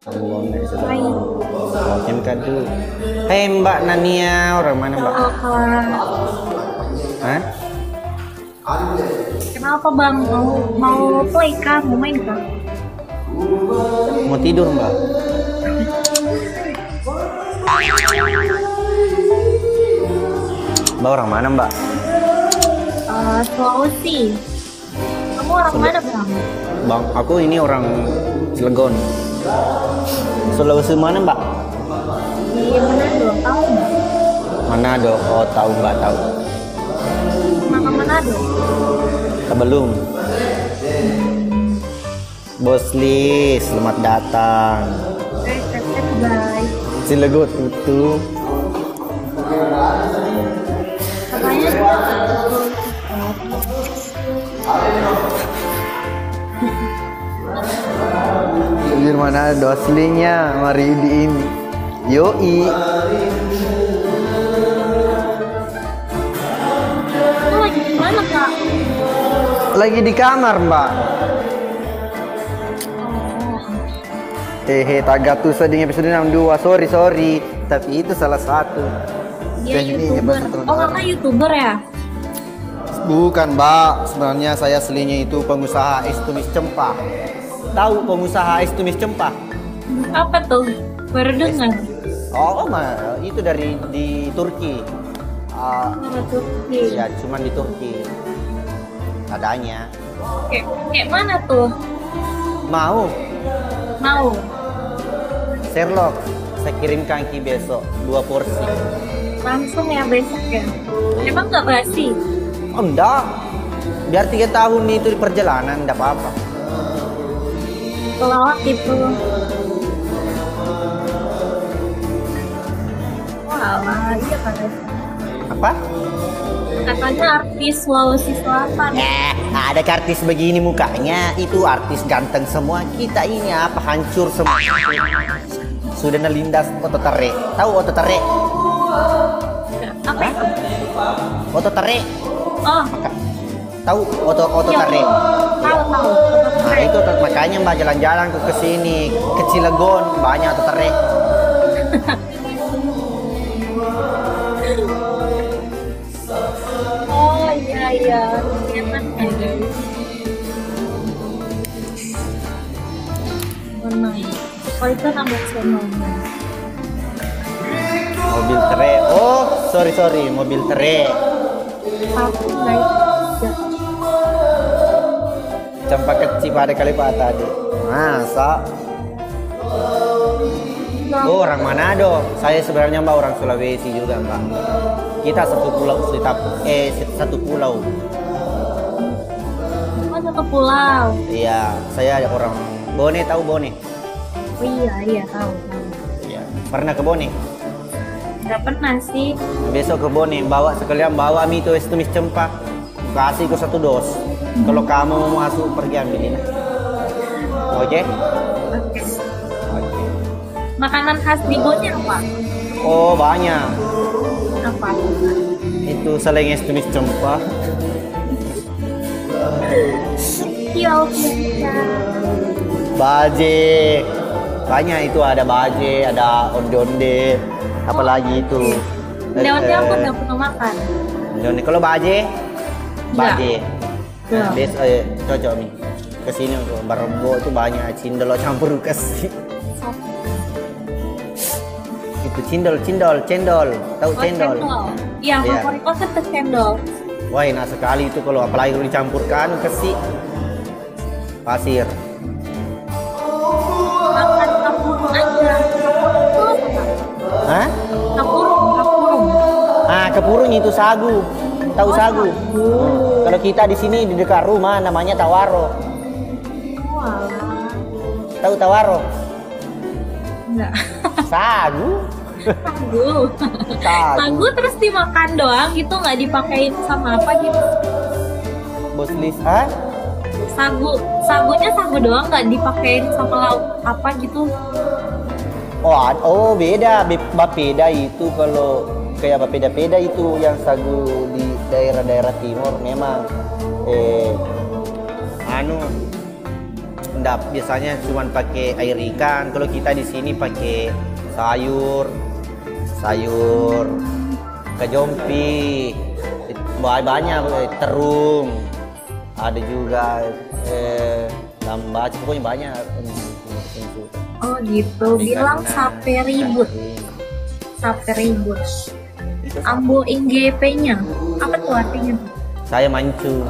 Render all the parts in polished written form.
Hai. Mungkin kadu. Hei Mbak Nania, orang mana Mbak? Hah? Kenapa bang? Mau play kah? Mau main kah? Mau tidur Mbak? Mbak orang mana Mbak? Sulawesi. Kamu orang mana bang? Bang, aku ini orang Cilegon. Sulawesi mana Mbak? Di Manado, tahu nggak? Manado. Oh tahu Mbak, tahu. Maka Manado. Belum. Bos Lis, selamat datang. Bye. Cilegon utuh. Katanya Di mana doslinya? Mari di ini. Yoi. kamu lagi di mana kak? Lagi di kamar Mbak. Tagatu seding episode 62. Sorry. Tapi itu salah satu. Dia YouTuber. Oh kakak YouTuber ya? Bukan Mbak. Sebenarnya saya aslinya itu pengusaha es tumis cempah. Tahu pengusaha es tumis cempah? Apa tuh? Baru dengar. Oh, itu dari di Turki. Turki. Ya, cuman di Turki adanya. Kayak mana tuh? Mau Mau. Sherlock, saya kirimkan Ki besok 2 porsi. Langsung ya besok ya? Emang nggak basi? Oh, enggak. Biar 3 tahun itu di perjalanan, enggak apa-apa. Pelawak itu. Wah, iya katanya. Apa? Katanya artis Sulawesi Selatan. Ada artis begini mukanya, itu artis ganteng semua. Kita ini apa hancur semua. Sudah nelindas ototere. Tahu ototere? Apa itu? Ototere. Oh, Tahu ototere? tahu. Nah, itu makanya Mbak jalan-jalan ke sini, ke Cilegon, banyak ototere. Oh iya. Enak ya guys. Mana ya? Oh itu nama channelnya. Mobil tere. Oh, sorry, mobil tere. Aku guys. Campak kecil pada kali pak tadi. Masa? Oh, orang Manado. Saya sebenarnya Mbak orang Sulawesi juga Mbak. Kita satu pulau, satu pulau. Oh satu pulau. Iya, saya orang Bone, tahu Bone? Oh iya tahu. Iya. Pernah ke Bone? Nggak pernah sih. Besok ke Bone, sekalian bawa mie itu es tumis cempah. Kasih ke 1 dos. Kalau kamu mau masuk pergi ambilin. Oke? Oke. Makanan khas di Bone apa? Oh, banyak. Apa? Itu selain es tumis cempah. Iya. Baje. Banyak itu, ada baje, ada onde-onde. Apalagi itu. Onde-onde aku nggak pernah makan. Onde-onde. Kalau baje? Baje. Ya. Cocok nih. Kesini Barombo itu banyak cindol campur kasih. Itu cendol. Tahu cendol? Iya, favorit aku tuh cendol. Wah, enak sekali itu kalau apalagi kalau dicampurkan kasih pasir. Makan kapurung aja. Hah? Kapurung. Kepurung itu sagu. Tahu sagu? Kalau kita di sini di dekat rumah namanya tawaro. Wah. Tahu tawaro? Enggak. Sagu. Sagu terus dimakan doang gitu, nggak dipakein sama apa gitu? Bos Lis, hah? Sagunya sagu doang, nggak dipakein sama lauk apa gitu? Oh beda, bapeda itu kalau kayak bapeda itu yang sagu di daerah-daerah timur memang enggak, biasanya cuma pakai air ikan. Kalau kita di sini pakai sayur kejompi, banyak, terung, ada juga lambat, pokoknya banyak. Oh gitu, bilang sape ribut. Ambo IGP-nya, apa tuh artinya? Saya mancung.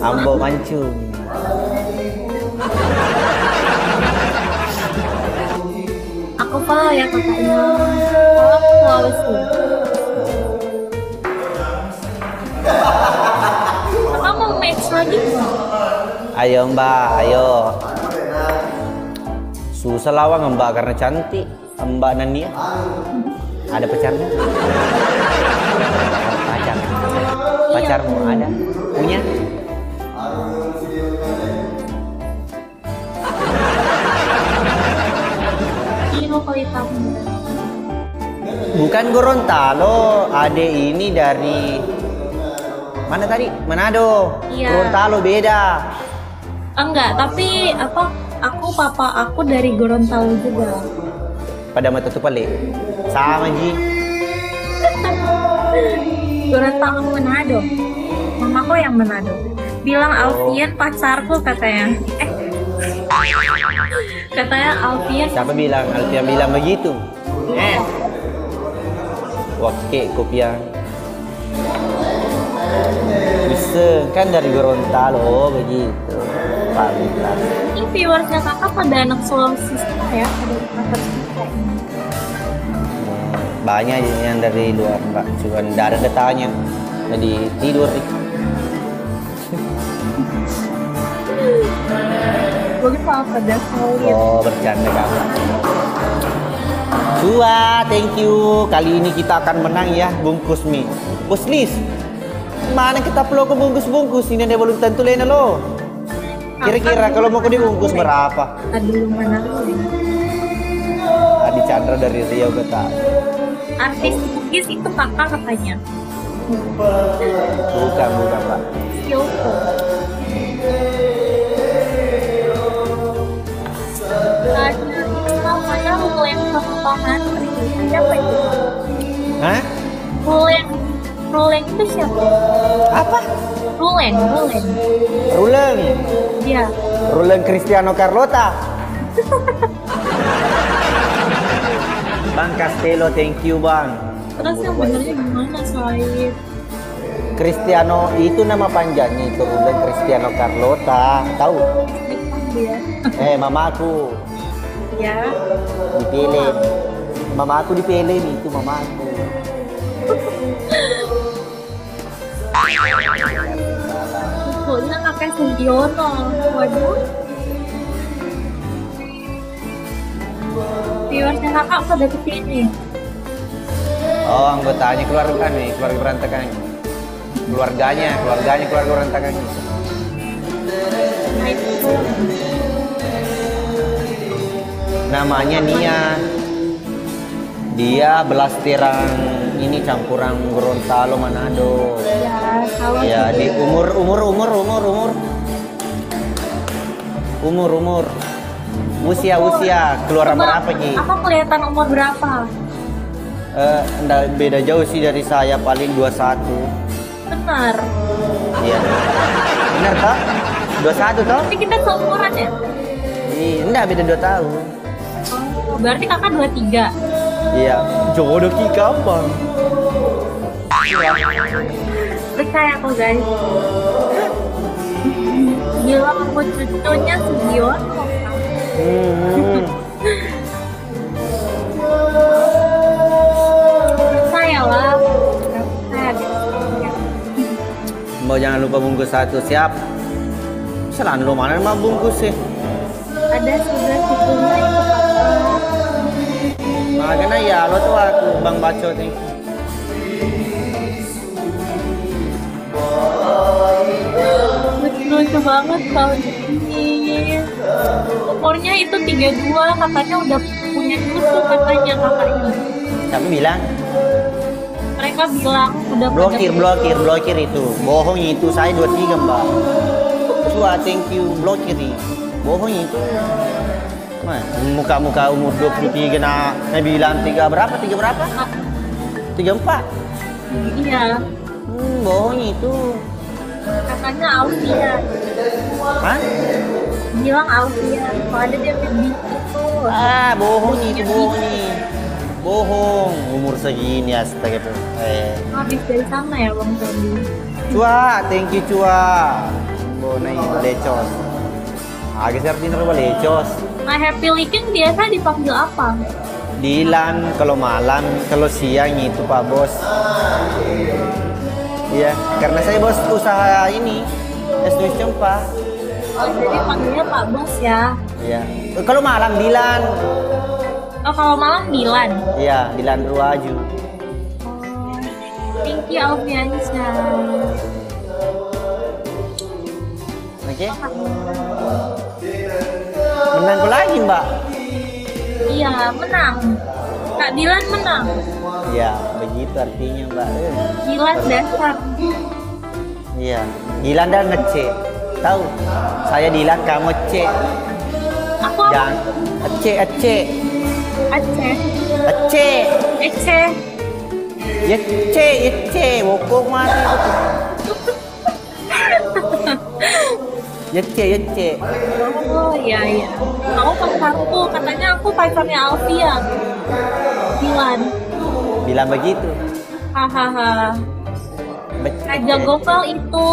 Ambo mancung. Aku follow ya kakaknya. Aku Sulawesi. Kakak mau match lagi nggak? Ayo Mbak, ayo. Susah lawang Mbak karena cantik. Mbak Nania. Ada pacarnya? Pacarmu ada? Punya? Kilo kali tamu. Bukan Gorontalo, ade ini dari mana tadi? Manado. Iya. Gorontalo beda. Enggak, tapi papa aku dari Gorontalo juga. Pada mata tu palik. Sama Ji. Gorontalo Manado. Mamaku yang Manado. Bilang Alfian pacarku katanya. Katanya Alfian. Siapa bilang? Alfian bilang begitu. Oke, kopian. Bisa kan dari Gorontalo begitu. Pantas. Ini viewersnya kakak pada anak Sulawesi semua ya, ada anak Banyak yang dari luar Mbak, cuma tidak ada datanya. Jadi tidur nih. Begitu apa dah ya. Oh, bercanda kakak. Dua, thank you. Kali ini kita akan menang ya, bungkus mie. Bos Lis, mana kita perlu ke bungkus-bungkus? Ini ada belum tentu lain lo. Kira-kira kalau mau ke dibungkus berapa? Aduh, mana lu? Adi Chandra dari Riau kata. Artis Bugis itu kakak katanya. Bukan Pak. Yoko. Namanya Rulen Kembangan. Siapa itu? Hah? Rulen itu siapa? Apa? Rulen. Rulen. Iya. Rulen Cristiano Carlota. Bang Castello, thank you Bang. Terus yang benernya gimana Said? Cristiano itu nama panjangnya itu Rulen Cristiano Carlota. Tahu? Dia. Mamaku Ya. dipilih. Mamaku dipilih nih, itu mamaku. Pokoknya kakek Sugiono. Waduh. Viewersnya kakak pada kesini. Oh, anggotanya keluarga nih, keluarga berantakan. Keluarga berantakan. Nah itu. Namanya Nia. Dia belas terang ini campuran Gorontalo Manado. Ya, kalau Ya, di umur. Usia keluar berapa Ji? Apa kelihatan umur berapa? Nggak beda jauh sih dari saya, paling 21. Benar. Iya. Benar toh? 21 toh? Tapi kita seumuran ya? Iya, enggak beda 2 tahun. Oh, berarti kakak 23. Iya. Jodoh ki kapan? Percaya aku guys. Gila aku cucunya Sugiono. Percaya lah. Percaya deh. Mau jangan lupa bungkus 1, siap. Selain lu mana mah bungkus sih? Ada sudah situnya itu kakak. Makanya ya lo tuh aku Bang Bacot nih. Lucu banget tahun ini. Umurnya itu 32, katanya udah punya cucu katanya kakaknya. Siapa bilang? Mereka bilang udah Blokir itu. Bohong itu, saya 23 Mbak. Cua, thank you. Blok kiri. Bohong itu. Nah, muka-muka umur 23 nah bilang 3 berapa? 3 berapa? 34. Iya. Bohong itu. Katanya Alfian. Hah? Bilang Alfian. Kalau ada dia lebih itu. Bohong itu, bohong nih. Bohong. Umur segini astaga. Habis dari sana ya Bang Sandy. Cua, thank you Cua. Bonai lecos. Agak serti nerba lecos. Nah, Happy Weekend biasa dipanggil apa? Dilan kalau malam, kalau siang itu Pak Bos. Iya, karena saya bos usaha ini es krim cempa. Oh, jadi panggilnya Pak Bos ya? Iya. Kalau malam Dilan. Oh, kalau malam Dilan? Iya, Dilan Ruaju. Thank you Alfiansyah. Oke. Menang lagi Mbak. Iya, menang. Kak Dilan menang. Iya, begitu artinya Mbak. Dilan dasar. Iya, Dilan dan ngece. Tahu? Saya Dilan, kamu C. Aku apa? Dan Aceh. Aceh. Ece. Yece, wokok mati. Yece. Oh iya. Aku pacarku, katanya aku pacarnya Alfian. Dilan. Bilang begitu. Hahaha. Raja Gopal itu.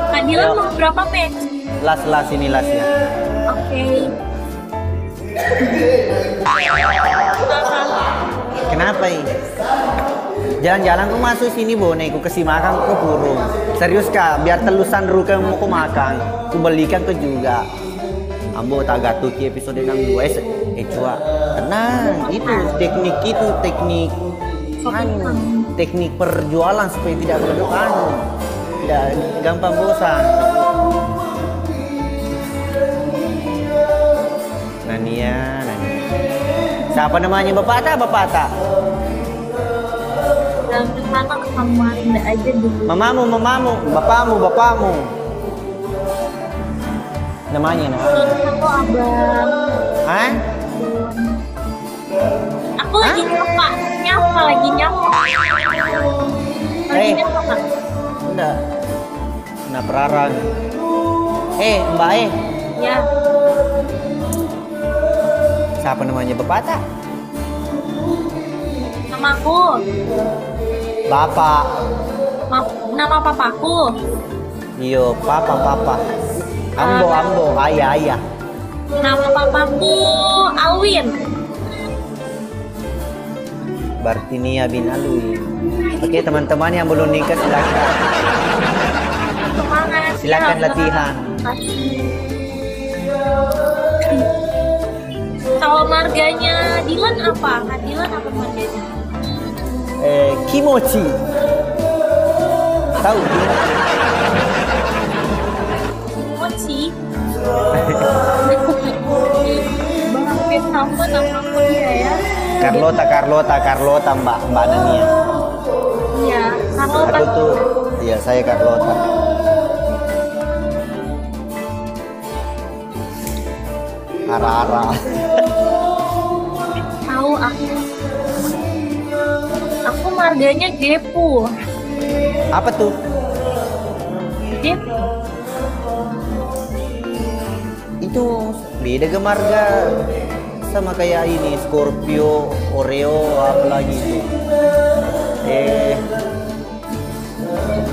Kak Dilan mau berapa match? Las ini las ya. Oke. Kenapa ini? Jalan-jalan ku masuk sini Bone, ku kasih makan ku burung. Serius kak, biar telusan ruka mau ku makan, ku belikan ke juga. Ambo tak gatuki episode 62 Cua. Tenang, itu teknik teknik perjualan supaya tidak berdoa. Tidak gampang bosan. Nania. Siapa namanya Bapak tak? Dalam sana sama Rinda aja dulu. Mamamu, bapakmu. Namanya. Aku abang. Hah? Aku lagi nyapa. Lagi nyapa Kak? Udah. Nah perarang. Mbak Ya. Siapa namanya Bapak tak? Namaku. Bapak. Nama papaku. Iyo, papa. Ambo, ayah. Nama papaku Alwin. Bartinia bin Alwi. Oke, teman-teman yang belum nikah silakan. Semangat. Silakan latihan. Kalau marganya Dilan apa? Kak Dilan apa marganya? Kimochi. Tahu? Kimochi. Bang Pin sama nama dia ya. Carlota Mbak Nania. Iya, Carlota. Aku tuh, iya saya Carlota. Ara-ara. Tahu aku marganya Gepu. Apa tuh? Gepu. Itu beda ke marga sama kayak ini Scorpio, Oreo, apa lagi itu?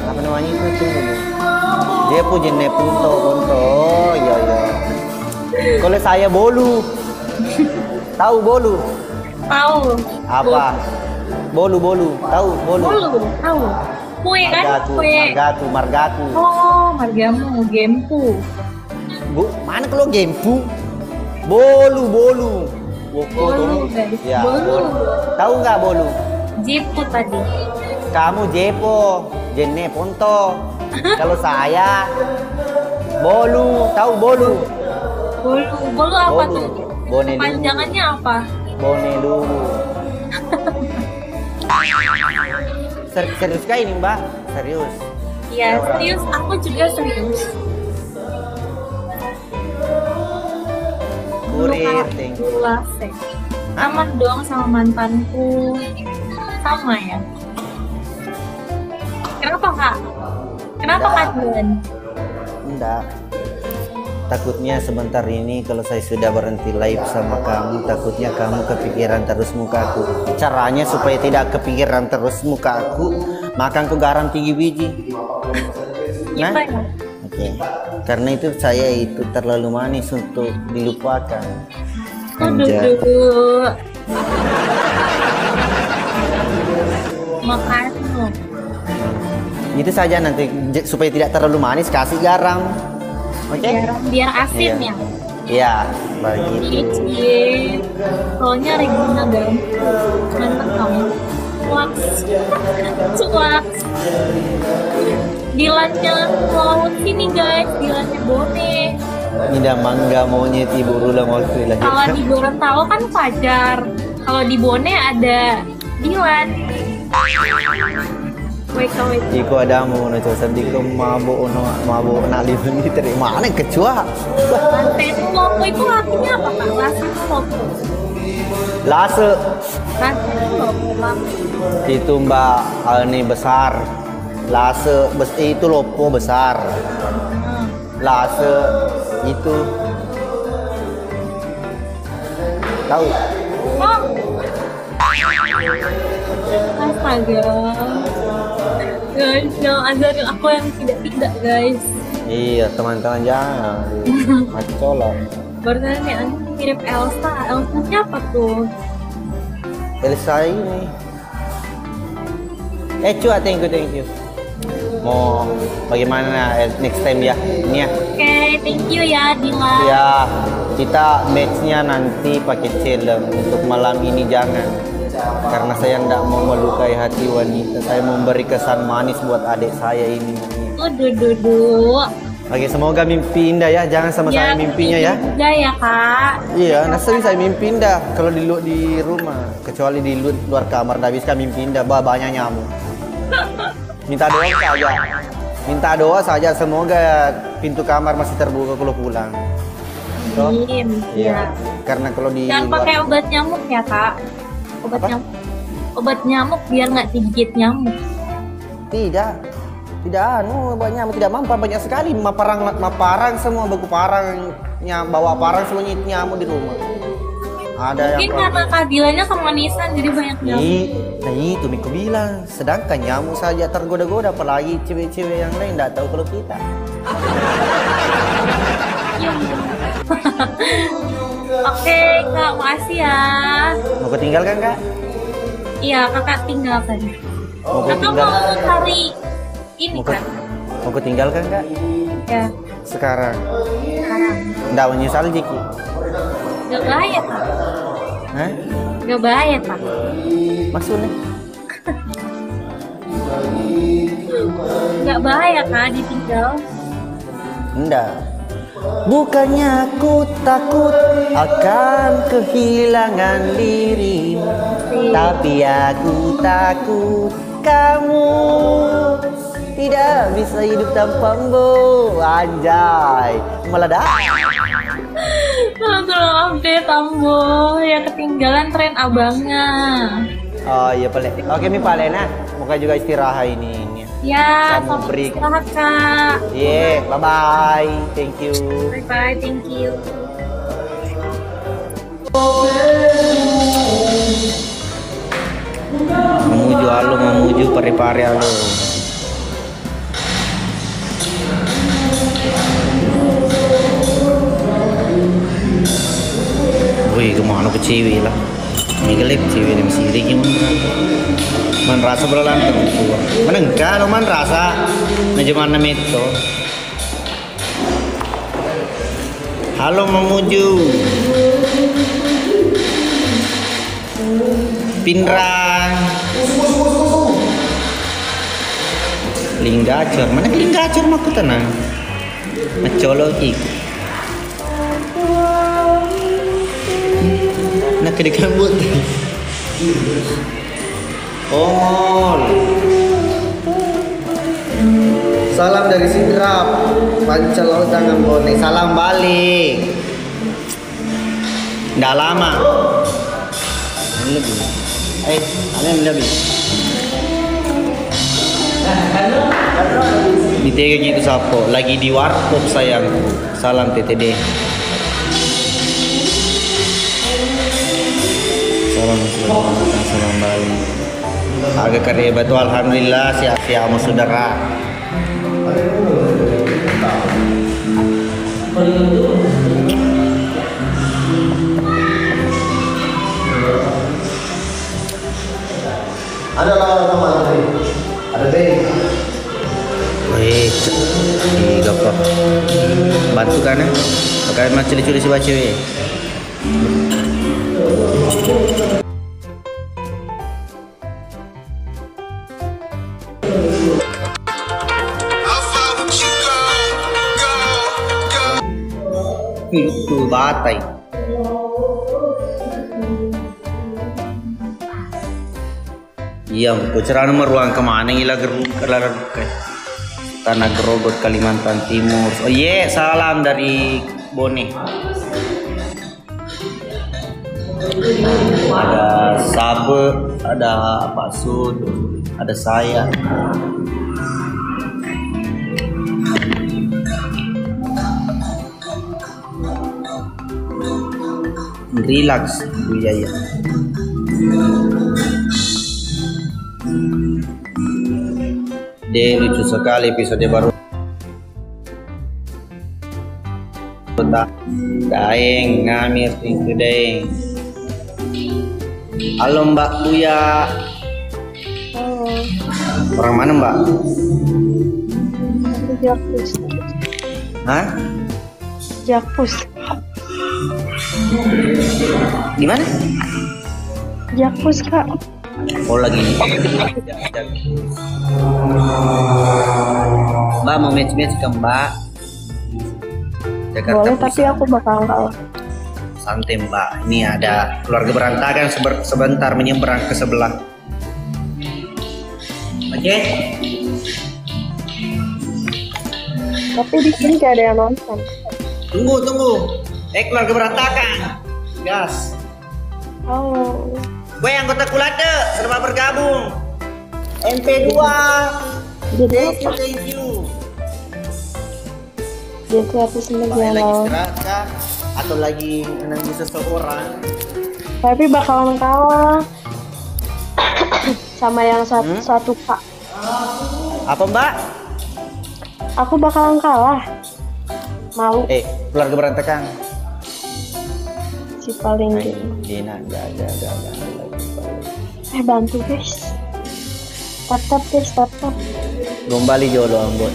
Apa namanya itu tuh? Gepu jenis punto. Iya. Kalau saya Bolu. Tahu Bolu? Tahu. Apa? Bolu. Tahu Bolu? Bolu. Tahu. Kue kan? Margaku. Oh, margamu Gempu. Bu, mana kalau Gempu? Bolu. Bolu, guys. Ya, Bolu. Tahu nggak Bolu? Jepu tadi. Kamu Jepo, Jene Ponto. Kalau saya Bolu, tahu Bolu? Bolu apa Bolu. tuh? Bone Panjangannya apa? Bone dulu. Serius kah ini Mbak? Serius. Iya, serius. Aku juga serius. Kurir, thank you. Aman dong sama mantanku. Sama ya. Kenapa kak? Kenapa Enggak. kak Juan? Enggak. Takutnya sebentar ini kalau saya sudah berhenti live sama kamu, takutnya kamu kepikiran terus muka aku. Caranya supaya tidak kepikiran terus muka aku, makan aku garam 3 biji. Nah, Gimana? oke. Karena itu saya itu terlalu manis untuk dilupakan. Anjay. Duduk. Makan. Itu saja nanti supaya tidak terlalu manis kasih garam. Oke? Biar asin Iya. ya. Iya, begitu. Cie. Soalnya Regina ganteng. Mantap kamu. Cuak. Cuak. Dilannya laut sini guys. Dilannya bone. Ini mangga monyet ibu ulang waktu lagi. Kalau di Gorontalo kan Fajar. Kalau di Bone ada Dilan. Wait. Iko ada mau no coba di ke mabuk nak liven di terima mana kecua. Lantai lopo itu artinya apa kak? Lantai lopo. Lase Lantai lopo bang. itu mbak ini besar. Lase itu lopo besar. Lase itu tahu. Oh. Astaga. Guys, jangan ajarin aku yang tidak guys. Iya teman-teman jangan. Kacau lah. Barusan nih Anda mirip Elsa. Elsa-nya apa tuh? Elsa ini. Cua thank you. Mau bagaimana next time ya? Ini ya. Oke, thank you ya Dila. Ya, kita matchnya nanti pakai challenge. Untuk malam ini jangan. Karena saya tidak mau melukai hati wanita. Saya memberi kesan manis buat adik saya ini. Duh. Oke, semoga mimpi indah ya. Jangan sama saya mimpinya ya. Juga ya kak. Iya, nah sering saya mimpi indah kalau di rumah. Kecuali di luar kamar, tidak bisa mimpi indah. Banyak nyamuk. Minta doa saja. Minta doa saja. Semoga pintu kamar masih terbuka kalau pulang. Toh? Amin. Iya. Karena kalau di Jangan pakai obat nyamuk ya kak. Obat nyamuk biar nggak digigit nyamuk. Tidak banyak tidak mampu banyak sekali maparang semua baku parangnya bawa parang semuanya nyamuk di rumah. Ada Mungkin yang karena kadilannya kemanisan jadi banyak nyamuk. Nah itu Miko bilang, sedangkan nyamuk saja tergoda-goda apalagi cewek-cewek yang lain tidak tahu kalau kita. Iya. Oke kak, makasih ya. Mau ketinggalkan kak? Iya kakak tinggalkan. Mau Kakak ketinggal? mau cari ini kan? Mau ketinggalkan kak? Ya. Sekarang? Sekarang. Tidak menyesal Jiki? Gak bahaya kak. Hah? Gak bahaya kak. Maksudnya? Gak bahaya kak ditinggal. Enggak. Bukannya aku takut akan kehilangan dirimu, tapi aku takut kamu tidak bisa hidup tanpamu. Anjay, meledak. Tolong update Ambo ya, ketinggalan tren abangnya. Oh iya Pale. Oke mi Pale nah, muka juga istirahat ini. Ya, Kamu selamat break. istirahat kak. Yeah, bye bye. Thank you. Bye bye, thank you. Memuju halo, memuju pare-pare halo. Wih, kemana ke cewek lah. Ini gelap cewek ini masih lagi man rasa berlantang tua. Mana enggak lo man rasa. Nah cuman itu. Halo memuju. Pinrang. Linggacor, mana linggacor mah aku tenang. Macolok ikut. Nak kena kabut. Oh. Salam dari Sidrap. Pancal laut tangan Bone. Salam balik. Nggak lama. Ini lebih. Ini lebih. Ditega gitu sapo. Lagi di warkop sayang. Salam TTD. Salam balik. Agak karya batu alhamdulillah siap-siap sama saudara. Ada lawan sama ada deh. Gapa bantu kan ya? Pakai macam curi si baca we. Itu batai. Iya, kuceran meruang kemana gila geruk Tanah Grogot Kalimantan Timur. Oh iya, salam dari Bone. Ada Sabe, ada Pak Sud, ada saya. Relax, Wijaya. Lucu sekali episode baru. Daeng ngamir tinggi daeng. Halo Mbak Buya. Halo. Orang mana Mbak? Jakpus. Hah? Jakpus. Gimana? Jakpus Kak. Oh lagi. Mbak mau match-match ke Mbak? Jakarta Boleh, Pusat. tapi aku bakal kalah. Santai Mbak, ini ada keluarga berantakan sebentar menyeberang ke sebelah. Oke? Tapi di sini gak ada yang nonton. Tunggu. Keluarga berantakan. Gas. Oh. Gue anggota Kulade, serba bergabung. MP2. Jadi Thank apa? you. Jadi aku sendiri Lagi yang istirahat kah? Atau lagi menangis seseorang? Tapi bakalan kalah. Sama yang satu Kak. Apa Mbak? Aku bakalan kalah. Malu Keluarga berantakan. si paling Dina, enggak. bantu guys. Tap guys, tap. Gombali jolo anggot.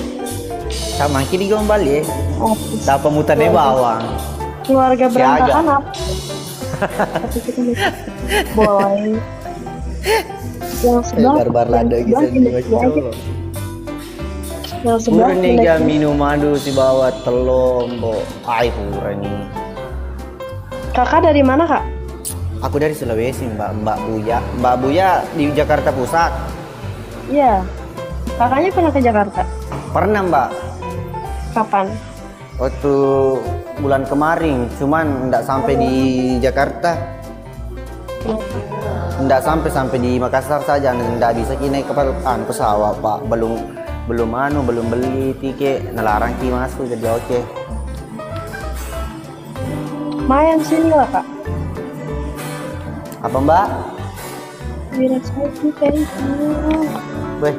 Sama kiri gombali ya. Oh, Tapa mutarnya bawang. keluarga Si berantakan Aga. apa? Tapi kita boleh. Yang sebelah Barbar lada yang gitu sebelah ini aja. Yang sebelah Pura nih ga minum madu si bawa telombo. Pura nih. Kakak dari mana Kak? Aku dari Sulawesi Mbak Buya. Mbak Buya di Jakarta Pusat. Iya. Kakaknya pernah ke Jakarta? Pernah Mbak. Kapan? Waktu bulan kemarin. Cuman nggak sampai di Jakarta. Nggak sampai di Makassar saja. Nggak bisa naik pesawat Pak. Belum beli tiket. Nelarang ki masuk jadi oke. Main sini lah Kak. Apa Mbak? Wirasati thank you. Weh,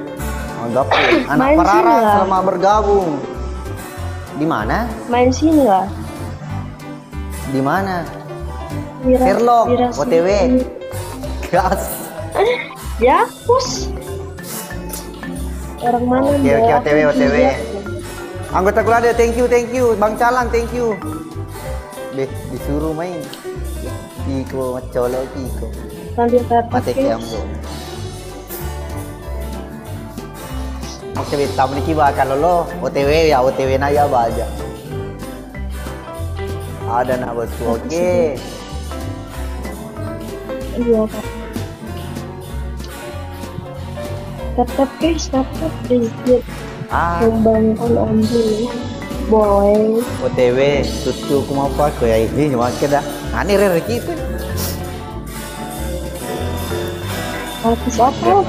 anggap anak Main Parara sini lah. selama bergabung. Di mana? Main sini lah. Di mana? Sherlock, OTW. Gas. Ya, pus. Orang mana? Oke, Mbak? OTW. Anggota Kulade, thank you. Bang Calang, thank you. Disuruh main. Kiko colok Kiko. Nanti tap Mati kiambo. Oke, tamu ni kiba kalau lo OTW na ya baja. Ada na bosku. Oke. Iya Kak. Tap guys, tap. Ah, Membangkang ambil. Boleh. OTW, tutu kuma apa ko ya ini makin dah. Ani rere kita. Artis apa?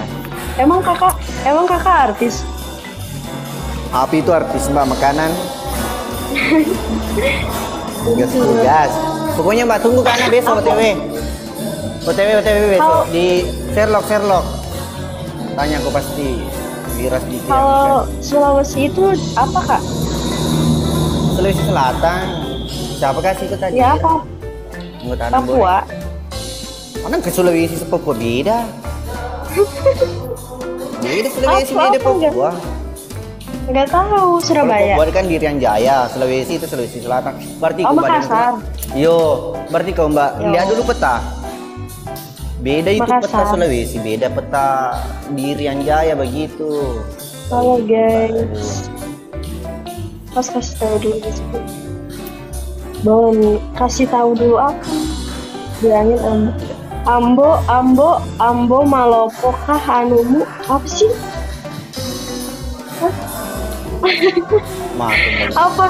Emang kakak artis? Api itu artis mbak makanan. Tugas. Pokoknya mbak tunggu karena besok OTW. OTW besok di Sherlock. Tanya aku pasti. Viras di Kalau Sulawesi itu apa kak? Sulawesi Selatan. Siapa kasih itu tadi? Ya apa? Nggak tanam Papua. Mana ke Sulawesi se Papua beda. Beda Sulawesi Apa beda Papua. Nggak tahu. Surabaya. Papua kan Dirian Jaya, Sulawesi itu Sulawesi Selatan. Berarti Oh, kau Makassar. Yo, berarti kau mbak Yo. lihat dulu peta. Beda itu peta Makassar. Sulawesi, beda peta Dirian Jaya begitu. Halo guys. Pas kasih tahu dulu. Boleh kasih tahu dulu apa? Bilangin Ambo Malopo kah anumu apa sih? Maaf. Apa?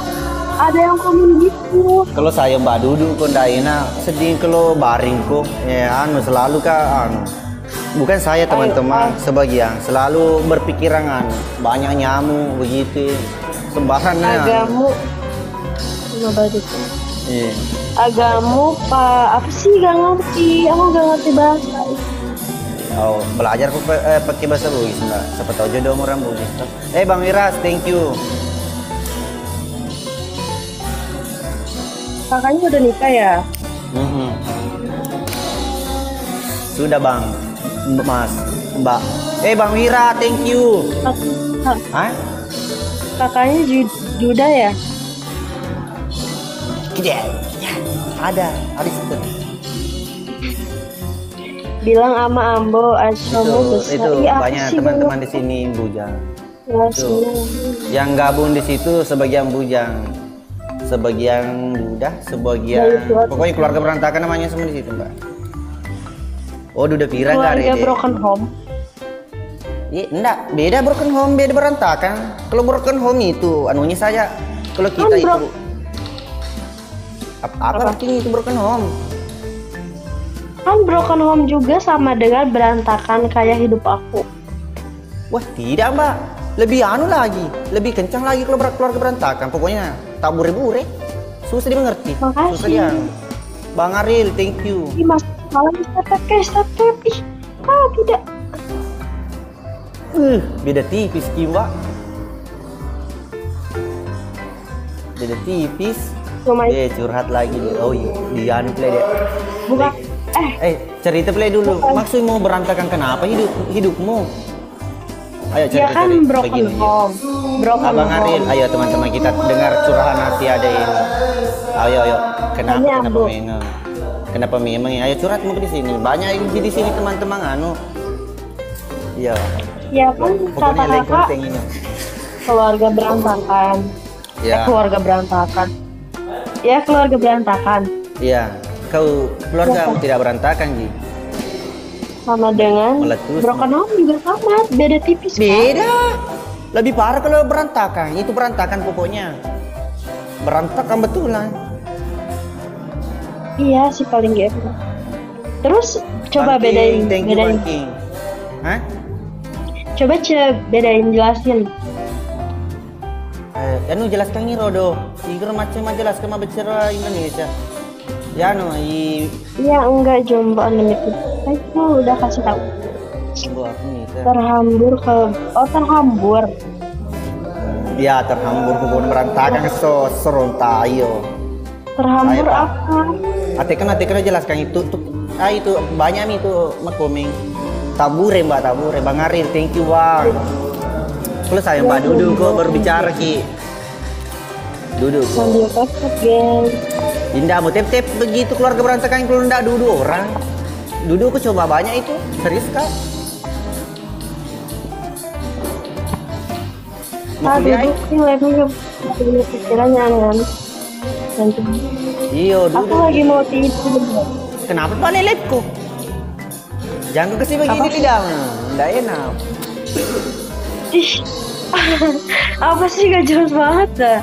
Ada yang komen gitu. Kalau saya mbak duduk kondaina sedih kalau baring kok ya selalu bukan saya teman-teman sebagian selalu berpikiran banyak nyamuk begitu sembarangan Agamu coba gitu. Iya. Agamu apa sih gak ngerti? Aku gak ngerti bahasa. Oh, belajar kok pakai bahasa Bugis mbak. Siapa tahu jodoh orang Bugis. Bang Wiras, thank you. Kakaknya udah nikah ya? Mhm. Sudah bang, Mas, Mbak. Bang Wira, thank you. Hah? Kakaknya Juda ya? Gede. Ya, ada di situ. Bilang ama Ambo Asromo besar. Itu Iya, apa banyak sih, teman-teman Bang? di sini bujang. Ya, Itu. semua. Yang gabung di situ sebagian bujang, sebagian duda, sebagian pokoknya keluarga berantakan namanya semua di situ, Mbak. Oh, duda pirang nggak Keluarga Rede? broken home. Iya, enggak, beda broken home, beda berantakan. Kalau broken home itu anunya saja. Kalau kita itu apa artinya itu broken home? Kan broken home juga sama dengan berantakan kayak hidup aku. Wah, tidak, Mbak. Lebih anu lagi, lebih kencang lagi kalau keluarga berantakan. Pokoknya tak bure-bure. Susah dimengerti. Makasih. Susah dia. Bang Aril, thank you. Ih, mas, malah step. Ih, tidak. Beda tipis, Mbak. Beda tipis. Cuma Curhat lagi. Oh iya, dia anu play deh. bukan. Cerita play dulu. Maksudnya mau berantakan kenapa hidupmu? Ayo Ya cerita. kan broken home. Broken Abang home. Aril, ayo teman-teman kita dengar curahan hati ada ini. Ayo. Kenapa memang? Kenapa memang? Ayo curhat mau di sini. Banyak yang di sini teman-teman Iya. Ya kan kata Pokoknya like kakak konten ini. keluarga berantakan. Ya. Keluarga berantakan. Ya keluarga berantakan. Iya. Kau keluarga tidak berantakan, Ji. Sama dengan Meletus. broken home juga sama. Beda tipis. Kan? Beda. Lebih parah kalau berantakan. Itu berantakan pokoknya. Berantakan betulan. Iya sih paling gitu. Terus coba Banking, bedain. thank you, Banking. Hah? Coba bedain jelasin. Jelaskan ini Rodo. Iger macam jelaskan mah bicara Indonesia. Iya enggak Jombo Unlimited. Aku udah kasih tahu. Terhambur ke terhambur. Ya terhambur pokoknya berantakan serontayo. Terhambur Ayo, Pak. apa? Atekan jelaskan itu itu banyak nih itu komeng. Tabure Mbak, tabure. Bang Aril, thank you Bang. Kalau saya Mbak duduk kok berbicara Ki. Duduk. Sambil podcast guys. Indah mau tep begitu keluarga berantakan kalau ndak duduk orang. Duduk aku coba banyak itu. Serius Kak? Mau kuliah? Duduk sih live-nya punya pikiran jangan. Nanti. Iya, Aku duduk. lagi mau tidur. Kenapa Pak lelekku? Jangan kesini begini Apa? tidak, nggak enak. Ih, Apa sih gak jelas banget dah.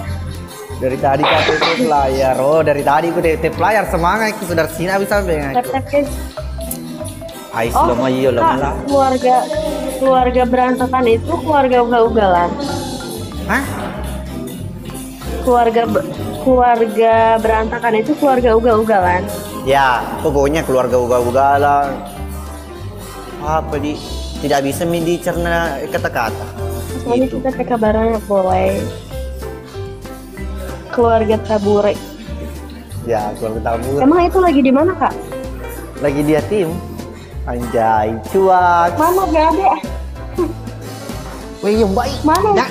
Dari tadi kata itu player. Oh, dari tadi aku DT player semangat aku sudah sini habis sampai. Tap-tap guys. Ais Oh, lama iya Kak, lama. keluarga berantakan itu keluarga ugal-ugalan. Hah? Keluarga berantakan itu keluarga ugal-ugalan. Ya, pokoknya keluarga ugal-ugalan. Apa di tidak bisa dicerna kata-kata. Soalnya Gitu. kita PK bareng boleh. Keluarga tabure. Ya, keluarga tabur. Emang itu lagi di mana, Kak? Lagi dia tim. Anjay, cuak. Mana gak ada? Weh, yang baik. Mana? Nah,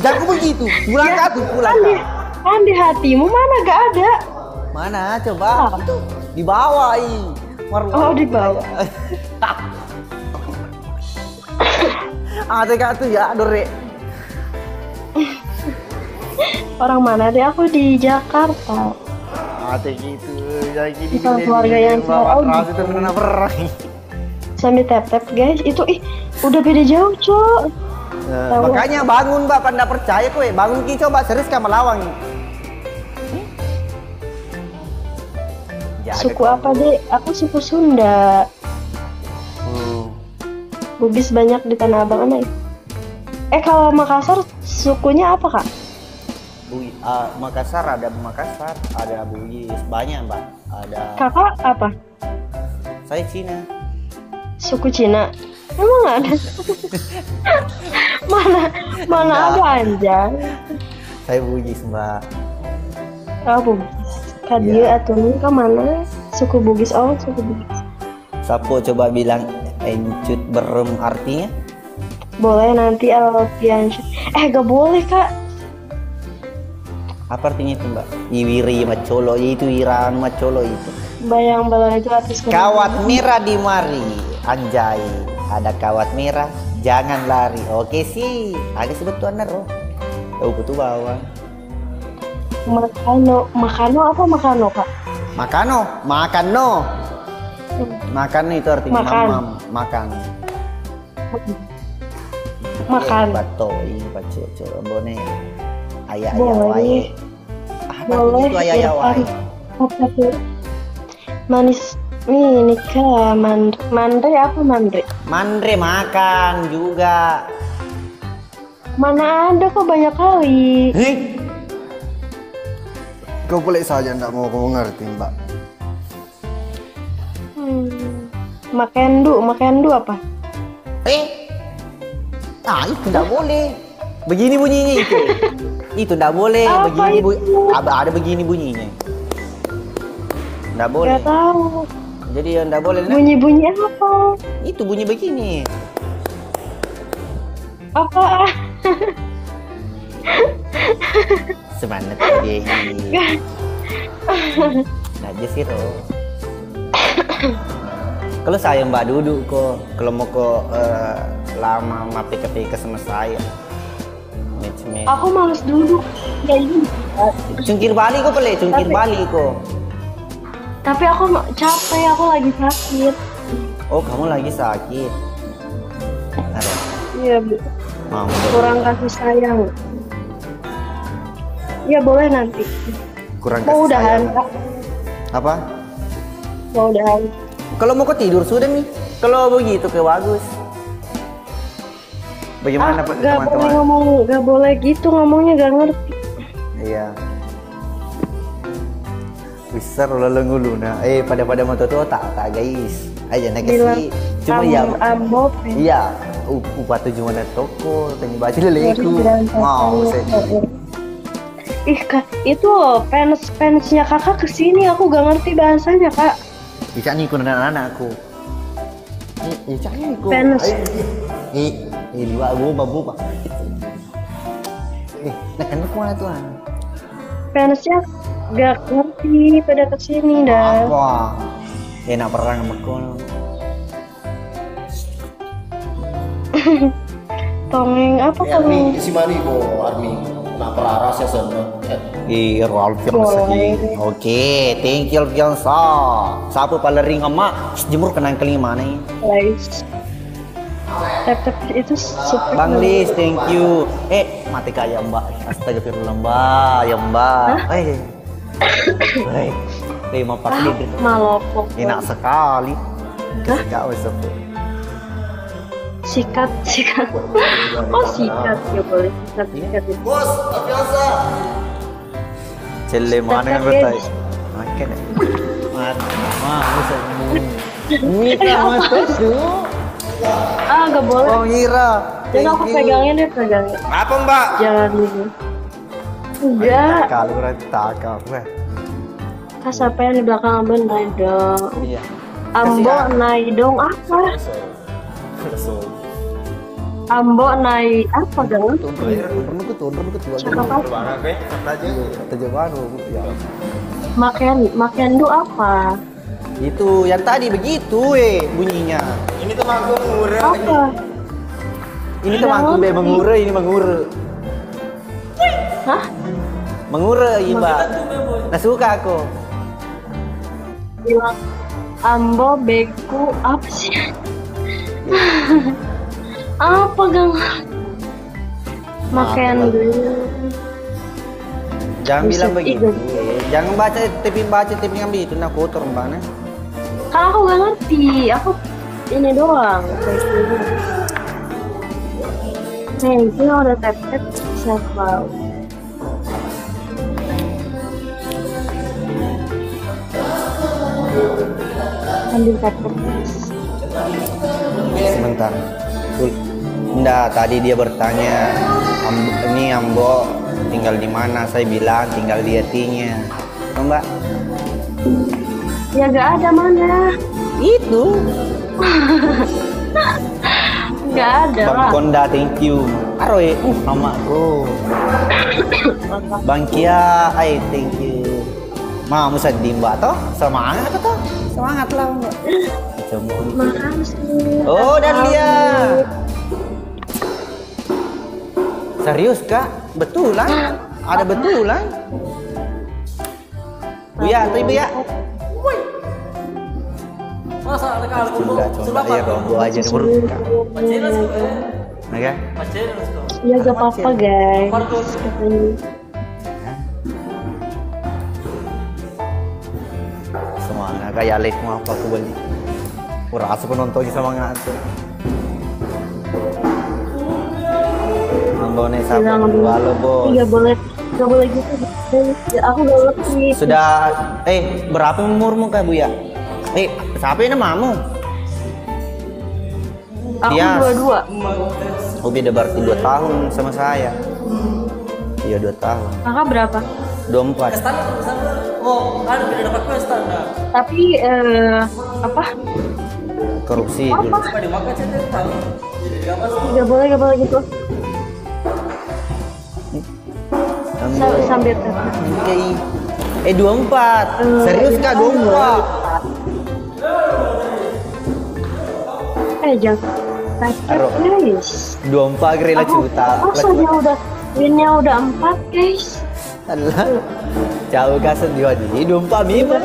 jangan begitu. Pulang Ya, kah tuh, pulang kan di, kah? kan di hatimu mana gak ada? Mana? Coba. Ah. Itu di bawah, Oh, di bawah. Ada kak tuh ya, Dore. Orang mana deh? Aku di Jakarta. Ada gitu. Lagi di Bukan keluarga yang bawa oh, terus itu kena perang. Sambil tap-tap guys. Itu udah beda jauh, Cok. Tahu. Makanya bangun, Mbak, Anda percaya kowe. Bangun ki coba serius ka Malawang. Ya, Suku apa deh? Aku suku Sunda. Bugis banyak di Tanah Abang aneh. Kalau Makassar sukunya apa, Kak? Makassar, ada Bugis, banyak, Mbak. Ada Kakak apa? saya Cina. Suku Cina. Emang ada? mana ada anjay. Saya Bugis, Mbak. Oh, Bugis. Kadia atau nih ke mana? Suku Bugis. Oh, suku Bugis. Sapo coba bilang encut berem artinya? Boleh nanti Alfian. Gak boleh, Kak. Apa artinya itu, Mbak? Iwiri macolo, itu iran macolo itu. Bayang balon itu artis Kawat merah di mari, anjay. Ada kawat merah, jangan lari. Oke sih, ada sebut tuan nero. Tahu betul bawang. Makano apa Makano, Kak? Makano itu artinya Makan. makan. Makan. Bato, ini baca bone. Ayah Boleh. wae. Boleh. Itu ayah wae. Apa tuh? Manis. Ini Kak, mandre apa mandre? Mandre makan juga. Mana ada kok banyak kali. Kau boleh saja ndak mau kau ngerti, Mbak. Makendu apa? Itu ndak boleh. Begini bunyinya itu. Itu ndak boleh. Apa Begini itu? ada begini bunyinya. Ndak boleh. Gak tahu. Jadi yang ndak boleh. Nah. Bunyi-bunyi apa? Itu bunyi begini. Apa? Semangat tadi. Aja sih Ro. Kalau saya Mbak duduk kok, kalau mau kok lama mapik-pik sama saya. Match. Aku males duduk. Ya ini. Cungkir balik kok pelek, cungkir balik kok. Tapi aku capek, aku lagi sakit. Oh, kamu lagi sakit. Ada. Iya, Bu. Mau. Kurang kasih sayang. Iya, boleh nanti. Kurang Mau kasih udahan, sayang. Kak. Apa? Mau udahan. Kalau mau kok tidur sudah nih. Kalau begitu ke bagus. Bagaimana Pak Gak boleh teman-teman? ngomong, gak boleh gitu ngomongnya, gak ngerti. Iya. Besar lalu nguluna. Pada mau tuh tak guys. Aja nak kasih. Cuma ya. Ambop. Iya. Upah tujuan toko. Tanya baca leleku. Mau saya. Kak, itu loh fansnya kakak kesini, aku gak ngerti bahasanya, Kak. Bisa nih kun anak-anakku. Bisa nih kun. Fans. Dua babu pak. Nak anak mana tuan? Fansnya gak ngerti pada kesini dah. Wah, enak perang sama kau. Tongeng apa tongeng? Si mani ko army na pararas ya sana. Boleh. Oke, thank you Alfiansa. Sapu palering emak jemur kenang kelima nih. Guys. Tap-tap itu super. Bang Lis, thank you. Mati kaya Mbak. Astagfirullah Mbak, ya Mbak. Terima kasih. Malopok. Enak sekali. Kau sebut. Sikat. Oh sikat ya boleh. Sikat. Bos, biasa. Celle mana yang bertai? Makan. Bisa. Mika masuk. Gak boleh. Oh Ira. Jadi aku pegangin deh. Apa Mbak? Jangan dulu. Enggak. Kalau berarti takap. Kak siapa yang di belakang Ambo Naidong? Iya. Ambo Naidong apa? Ambo Naidong apa dong? Makan du apa? Itu yang tadi begitu bunyinya. Ini tuh mangkuk murah. Apa? Ini tuh mangkuk mengure, ini mengure. Hah? Mengure ini Mbak. Nah suka aku. Bilang Ambo beku apa sih? Apa gang? Makan dulu. Jangan bilang Buset, begitu. iya. Jangan baca tipe ngambil itu nah kotor Mbak. Karena aku gak ngerti, aku ini doang. Thank you udah tap-tap siapa? Ambil tap-tap. Sebentar. Enggak, tadi dia bertanya, ini Ambo tinggal di mana? Saya bilang tinggal di Atinya. Mbak? Ya gak ada mana. Itu. Gak ada Bang lah. Konda, thank you. Aroy, mama bro. Bang Kia, thank you. Mau sedih Mbak toh? Semangat toh? Semangat lah Mbak. Makasih. Oh, dan dia. Serius Kak? Betulan? Ada betulan? Buya, tuh Buya. Masa ada kali Sudah, coba ya rombo aja nih bro. Oke? Ya gak apa-apa guys. Semangat kayak Alex mau apa aku beli. Kurasa penontonnya semangat tuh. Ambone sama halo bos. Gak boleh gitu. Ya, aku gak ngerti. Sudah berapa umurmu Kak Buya? Siapa yang namamu? Aku Tias. 22. Oh beda berarti 2 tahun sama saya. Iya 2 tahun. Kakak berapa? 24. Oh, kan udah dapat quest standar. Tapi apa? Korupsi dulu. Apa dimakan saya tahu. Gak boleh gitu. Sambil Oke. 24. Serius Kak 24? Jangan. Aduh. Guys. 24 gerila juta. Maksudnya winnya udah 4 guys. Alah. Jauh kasih dia di 24 mima.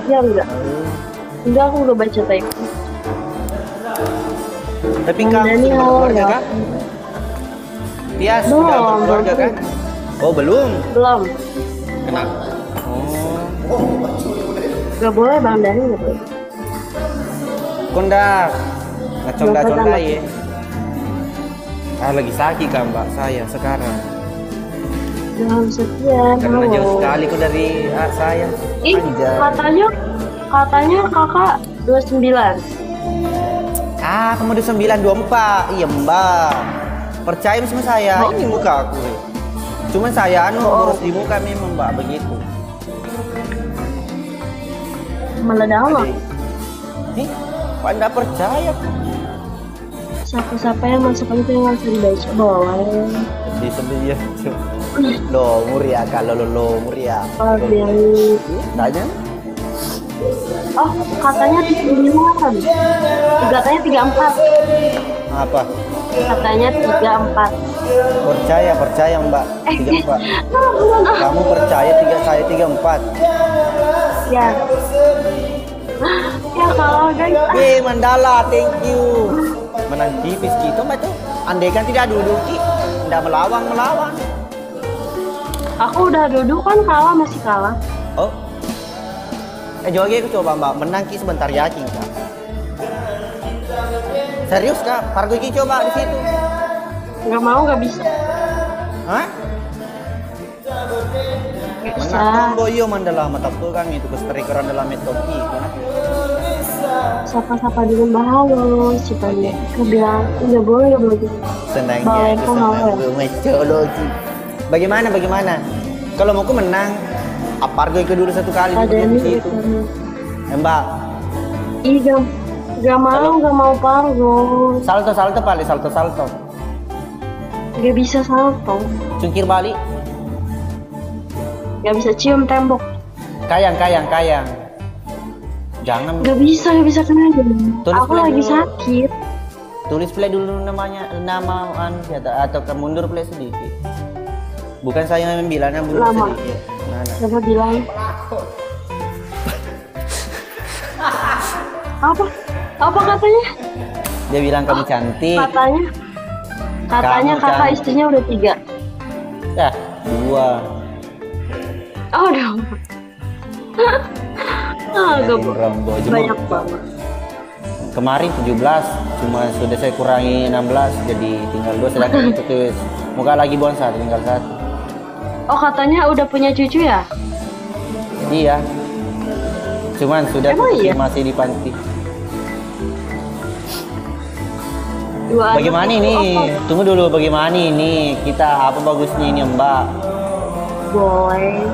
Ya enggak. Enggak, aku udah baca tadi. Tapi kamu Daniel, sudah berkeluarga ya. kan? Tias Belum, sudah berkeluarga belum. kan? Oh belum? Belum. Kenapa? Oh. Gak boleh Bang Dani gak boleh. Kondak. Ngeconda-conda Belum ya. Lagi sakit kan mbak saya sekarang. Jangan sekian. Karena jauh sekali kok dari saya. Ih, Anjay. katanya kakak 29. Kamu udah 924. Iya mbak. Percaya sama saya. Ini muka aku. Cuman saya urus di muka memang mbak begitu. Meledak loh. Nih, Anda percaya? Siapa-siapa yang masuk itu yang harus dibaca boleh. Di sebelah lo muria kalau lo muria. Oh, biar Tanya? oh, katanya 35. Katanya 34. Apa? Katanya 34. Percaya mbak. 34. Kamu percaya saya 34? Ya. Ya kalau guys. Mandala, thank you. menang tipis gitu mbak tuh. Andai kan tidak duduk, tidak melawan. Aku udah duduk kan kalah, masih kalah. Oh, joget aku coba mbak, menang ki sebentar yakin kak. Serius kak, Pargo ki coba di situ. Nggak mau, nggak bisa. Hah? Nggak bisa. Menang boyo mandala matapku kan itu kestrikeran dalam metoki. Sapa-sapa dulu mbak, halo. Cipanya. Aku bilang, nggak boleh, nggak boleh. Senangnya Bawa aku aku sama mau. Mecologi. Bagaimana? Kalau mau aku menang, Pargo ikut dulu satu kali Ada di nih. situ. Mbak, Ih, nggak mau Pargo. salto paling salto. Nggak bisa salto. Cungkir balik. Nggak bisa cium tembok. Kayang. Jangan Nggak bisa kena aja. Tulis Aku play lagi dulu. sakit. tulis play dulu nama atau ke mundur play sedikit. Bukan saya yang bilangnya mundur Lama. sedikit. Nah. Siapa bilang? Apa katanya? Dia bilang kamu cantik. Katanya Kamu kakak cantik. istrinya udah 3. Ya, 2. Oh, udah. Gak Rambo banyak banget. Kemarin 17, cuma sudah saya kurangi 16 jadi tinggal 2 sedangkan itu tuh muka lagi bonsa tinggal 1. Oh, katanya udah punya cucu ya? Iya. Cuman sudah Emang iya? masih di panti. 2 anak Bagaimana itu ini? apa? Tunggu dulu bagaimana ini? Kita apa bagusnya ini Mbak? Boleh.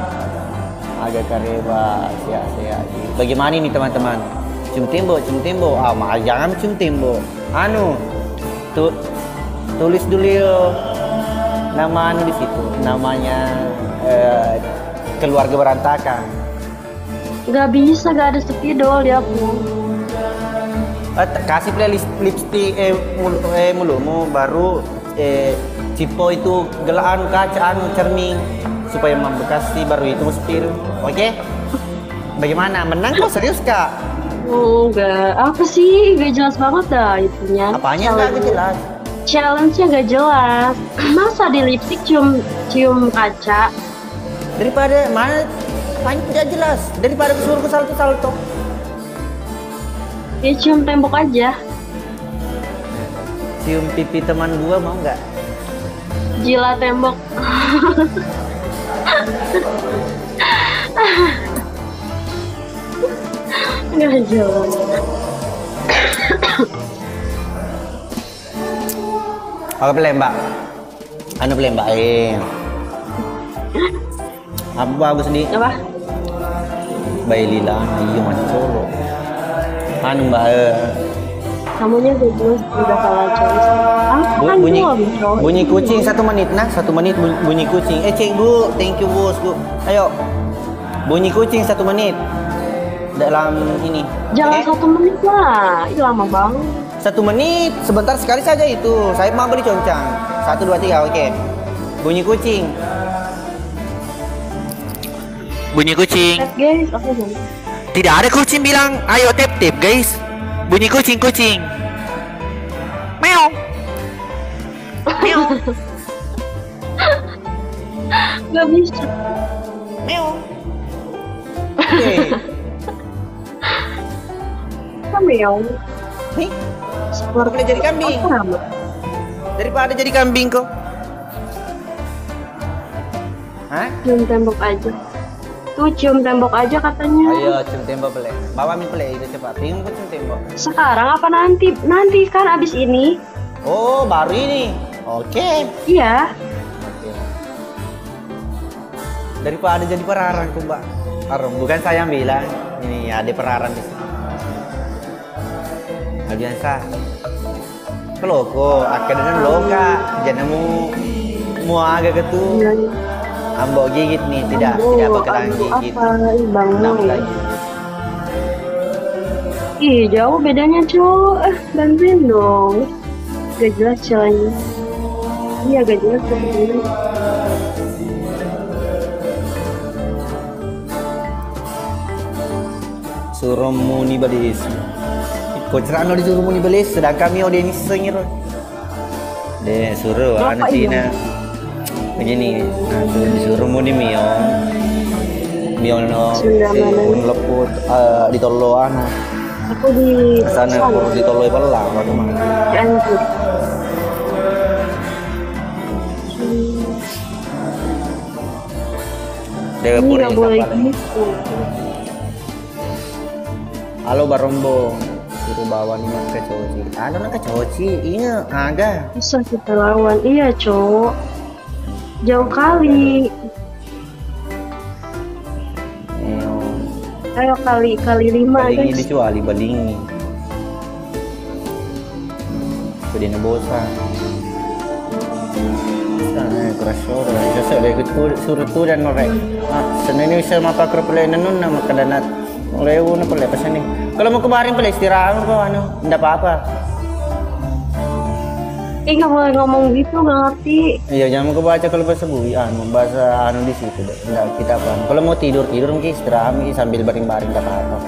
Agak kareba, ya. Bagaimana ini teman-teman? Cium tembok. Jangan cium tembok. Tulis dulu nama di situ. Namanya keluarga berantakan. Gak bisa, gak ada spidol ya pun. Kasih playlist lipstick mulutmu baru cipo itu gelaan kaca cermin supaya membekasi baru itu spir. Oke? Bagaimana? Menang kok serius kak? Enggak, apa sih? Gak jelas banget dah itunya. Apanya nggak jelas? Challenge-nya gak jelas. Masa di lipstick cium kaca? Daripada mana? Apanya tidak jelas? Daripada suruh ke salto. Ya cium tembok aja. Cium pipi teman gua mau nggak? Jilat tembok. Nggak jelas. Apa beli mbak? Beli mbak apa bagus di? Apa? Bayi lila, iya mancolo. Mbak Kamunya udah salah choice. Kan bunyi kucing 1 menit nah 1 menit bunyi kucing. Cek bu, thank you bos bu. Ayo bunyi kucing 1 menit dalam ini. Jangan 1 menit lah, itu lama banget. 1 menit, sebentar sekali saja itu. Saya mau beli concang. 1, 2, 3, oke. Bunyi kucing. Bunyi kucing. Guys, oke dong. Tidak ada kucing bilang, ayo tap guys. Bunyi kucing. Meow. Meow. Gak bisa. Meow. Oke. Meow. Nih, Seperti boleh jadi kambing. apa nama? Daripada jadi kambing kok. Hah? Cium tembok aja. Tuh cium tembok aja katanya. Ayo cium tembok boleh. Bawa mi play itu cepat. Pengen ku cium tembok. Sekarang apa nanti? Nanti kan abis ini. Oh, baru ini. Oke. Iya. Oke. Daripada jadi perarang tuh, Mbak. Bukan saya yang bilang. Ini ada perarang di sini. Biasa. Kalau kok akhirnya loka, jangan mau agak ketu. Iya. Ambok gigit nih, tidak bakalan gigit. Apa? Ih, Bang Enam Noy. lagi. Ih, jauh bedanya, cowok. Bantuin dong. Gak jelas caranya. Iya, gak jelas caranya. Suruh muni badis. Kau cerano disuruh muni belis, sedangkan kami udah ini sengir. Deh suruh anak Cina. Begini, disuruh muni mio. Mio no, pun leput di toloan. Aku di Sana pun di toloi pelang, aku mah. Cianjur. Dewa Ini puri nggak boleh kapal. gitu. Halo Barombo, suruh bawa nih ke Coci. Ada nak ke Coci, iya ada. Bisa kita lawan. Iya, Cok. Jauh kali. Ayo kali 5 Balingi guys. dicuali balingi. Sudah bosan. Sana kurasoro, saya sudah ikut surut tu dan norek. Senin ini saya mapa kerpelai nenun nama kedanat. Mulai una pelai pas ni. Kalau mau kemarin pelai istirahat apa anu, tidak apa-apa. Nggak boleh ngomong gitu, nggak ngerti. Iya jangan mau kebaca kalau bahasa bui, bahasa anu di situ. Tidak kita apa. Kalau mau tidur mungkin istirahat mungkin sambil baring-baring tak apa-apa.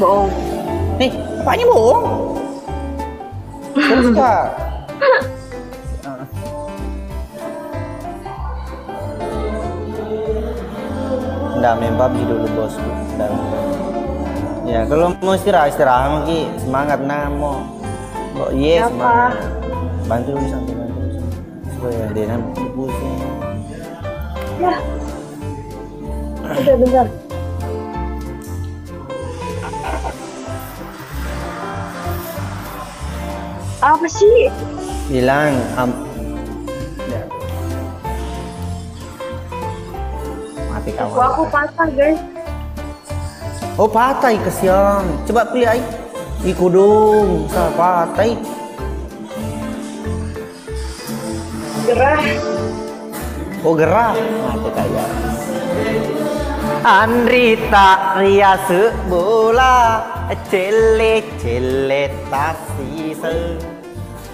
Bohong. Nih, apanya bohong? Terus kak. Nggak main PUBG dulu bosku. Ya kalau mau istirahat mungkin semangat namo. Oh iya semangat. Bantu dulu sampai bantu dulu. Supaya dia nanti pusing. Ya. Udah bentar. Apa sih? Bilang ya. Mati kawan. Aku patah guys. Oh patah kesian. Coba pilih ai. Iku dong, sa patah. Gerah. Oh gerah. Mati kayak. Andrita ria bola cele tasi se.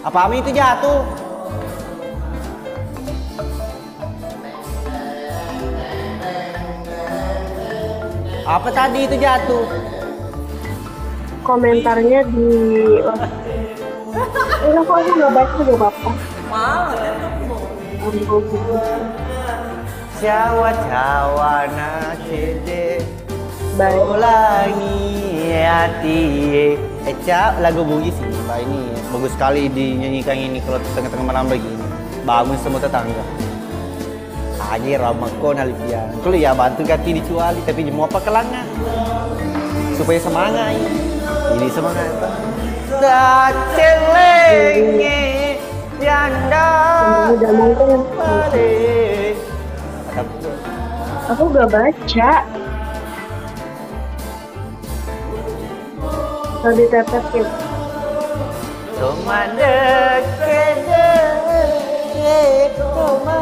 Apa ami itu jatuh? Apa tadi itu jatuh? Komentarnya di enggak kok aku nggak baca gak apa-apa. Jawa na cede Baik. ulangi hati. Lagu bugis ini Pak, ini bagus sekali dinyanyikan ini kalau tengah-tengah malam begini. Bangun semua tetangga. Aji ramako nalipian. Kalau ya bantu ganti dicuali tapi mau apa kelangan supaya semangat. Ini semangat. Sacelenge yanda. Udah nonton. Aku gak baca. Kalau ditetekin. Cuma deket cuma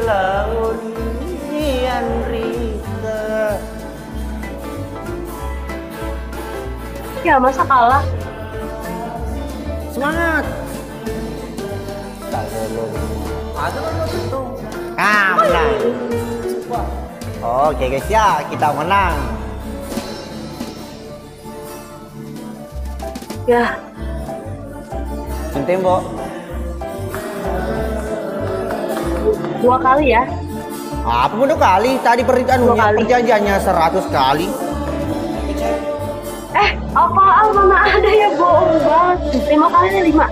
laun ian rita. Ya masa kalah? Semangat. Ada kan waktu itu. Menang. Oke guys ya, kita menang. Ya, Cium tembok. 2 kali ya. Apa mau 2 kali? Tadi perjanjiannya 100 kali. Apaan mana ada ya, bohong banget. 5 kali nih 5.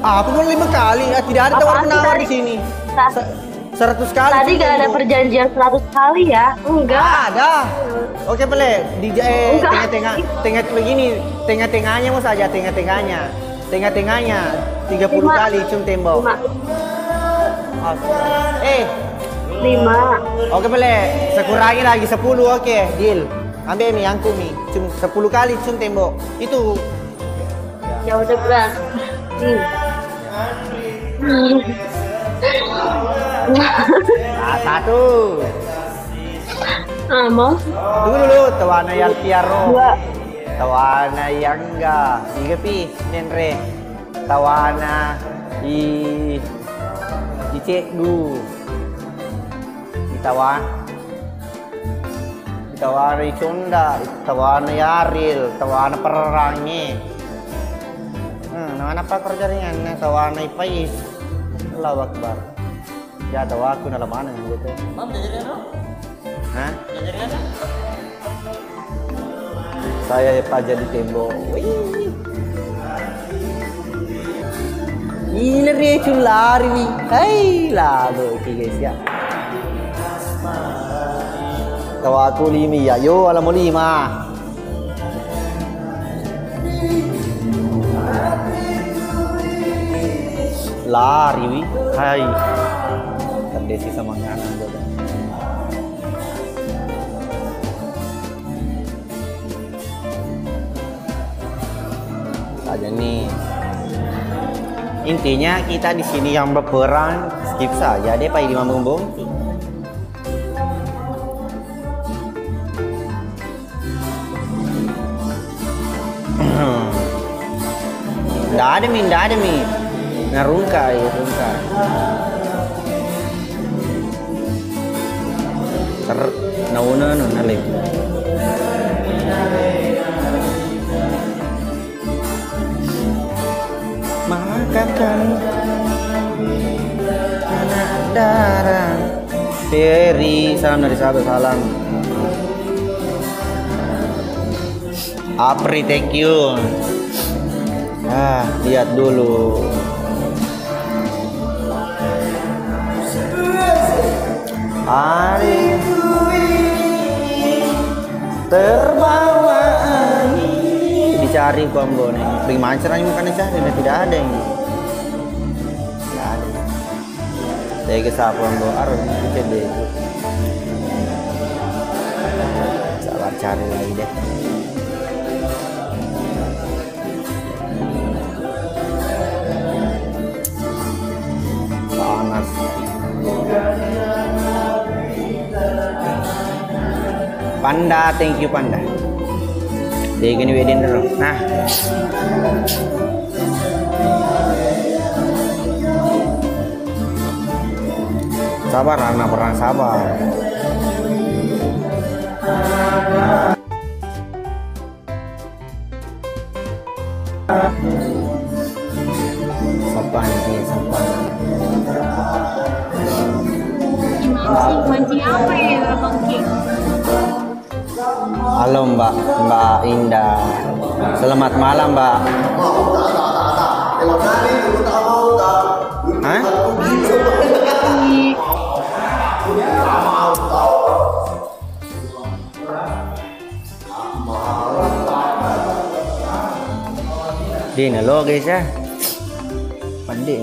Apa mau 5 kali? Tidak ada tawar Apaan sih menawar tadi? di sini. Ta- 100 kali. Tadi cium gak ada tembok. perjanjian 100 kali ya? Enggak. Ada. Oke boleh di Enggak. tengah begini, tengah-tengahnya mau saja tengah-tengahnya 30 5. kali cium tembok. 5. 5. Oke boleh, sekurangi lagi 10 oke, deal. Ambil mi angku mi, cium 10 kali cium tembok. Itu Ya udah berat. satu. Mau? Tunggu dulu, tawana yang piaro. 2. Tawana yang enggak. 3 pi, nenre. Tawana cek du. Ditawan. tawana Sunda, tawana Yaril, tawana Perangi. Nama apa kerjanya? Tawana Ipais. Allahu Akbar. Ya tahu aku dalam mana gitu. Mam jajarnya no? Hah? Jajarnya no? Saya pajak di tembok. Wih. Ini dia lari nih. Hai, lalu oke guys ya. Tahu aku 5 ya. Yo, alam 5. Lari wi. Hai. Terdesi sama nganan gua. Saja nih. Intinya kita di sini yang berperang skip saja deh Pak Imam Bumbung. Nggak ada mi. Ngarungkai, rungkai. Nauna nalip. Makan anak darah. Ferry, salam dari sahabat salam. Apri, thank you. Lihat dulu. Hari terbawa angin. Dicari combo nih. Bagaimana caranya bukan dicari? Tidak ada ini. Tidak ada. Saya ke sapu combo harus dicari. Sabar cari lagi deh. Panas. Panda, thank you Panda. Dia gini wedin dulu. Nah, sabar anak perang sabar. Sopan sih, sopan. Mancing apa ya Bang King? Halo Mbak Indah. Selamat malam Mbak. Hah? Di lo guys ya. Pandai.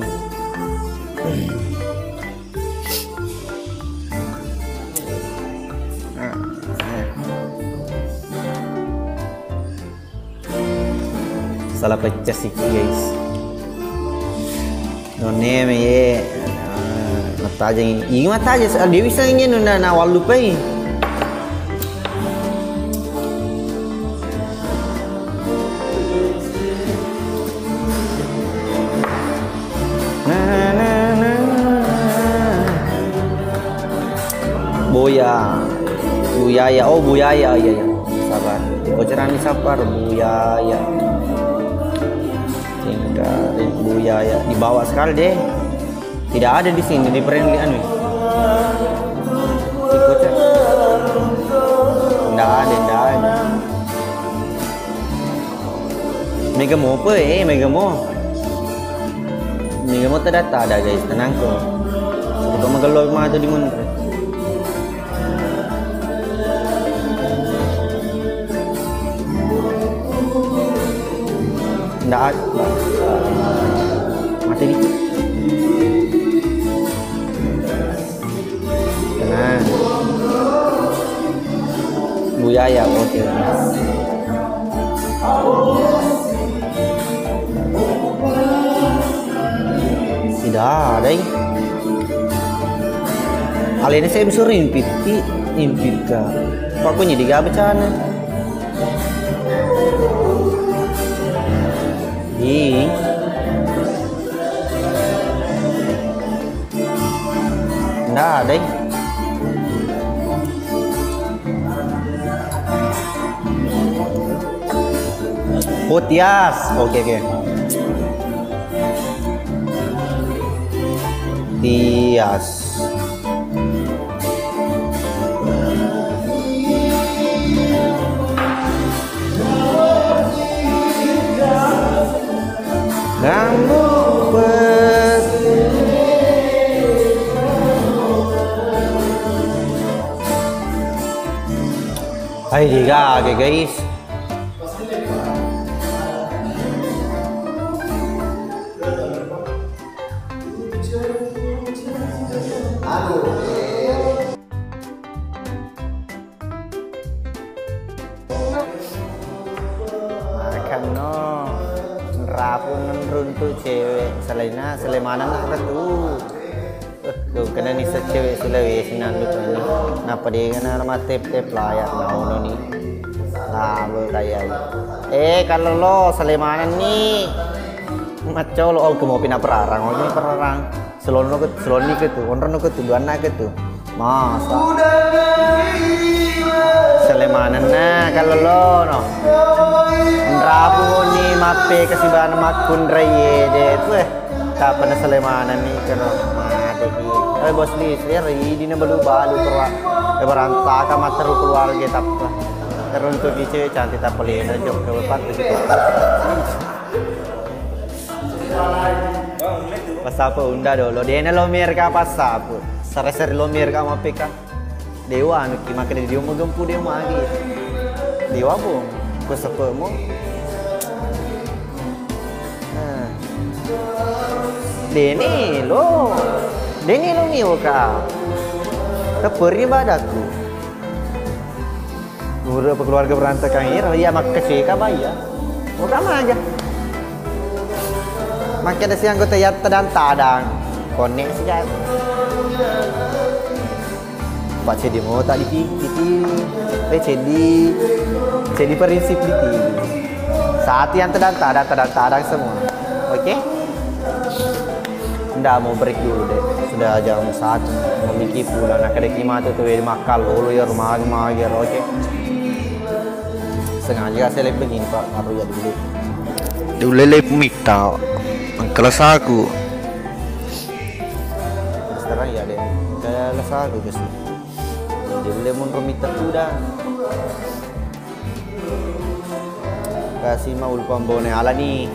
Salah pecah sih guys. None me ye. Mata aja ini mata aja. Dia bisa ingin nuna nawal lupai. Buyaya, oh Buyaya, iya ya, sabar. Bocoran di sabar, Buyaya. Tinggalin Buyaya, dibawa sekali deh. Tidak ada di sini di perenggian nih. Di bocor. Tidak ada. Megamo apa Megamo? Megamo terdata ada guys, tenang kok. Coba mengeloi mah itu di mana? Nggak ada. Mati nih. Tenang. Buyaya, oke. Tidak ada ini. Kali ini saya bisa impit ka. Pokoknya di gabacana. Nggak ada. Oh, Tias. Oke. Tias. Rambut Hai juga, oke guys. Makan no, rapun runtuh cewek, selainnya selemanan nak tuh. Tuh kena ni cewek Sulawesi nandu tuh ni. Napa dia kena nama tep layak nauno ni. Lalu kayak. Kalau lo selemanan ni, macam lo mau pindah perarang, mau ini perarang. Selon ni ke tu, orang no ke tu, dua nak ke tu. Masa. Selemanan na kalau lo no. Rapu ni mape kasih bahan makun raya deh tu kapan selemanan ni kena. Bos Lis, ini balu berantaka materu keluarga tapi teruntuk di cewek cantik tak boleh jom ke depan pas apa unda dulu dia ni lomer ka pas apa sare lomer ka mapeka dewa anu ki makan dia mau gempu dia mau lagi dewa pun ku sepemu Deni lo mio ka. Keperi badaku. Ura keluarga berantakan ini, ya mak kecil ka bayar. Mau kama aja. Makin ada si anggota yat tadang. Konek saja. Pak cedi mau tak di cedi prinsip di TV. Saat yang tadang semua. Oke? Nggak mau break dulu deh. Sudah jam 1 mau mikir pulang nak ada kima tu makal lalu ya rumah ya oke sengaja saya lihat begini pak baru ya dulu lelep mikta kelas aku sekarang ya deh kelas aku guys jadi lemon romita udah kasih mau pambone ala nih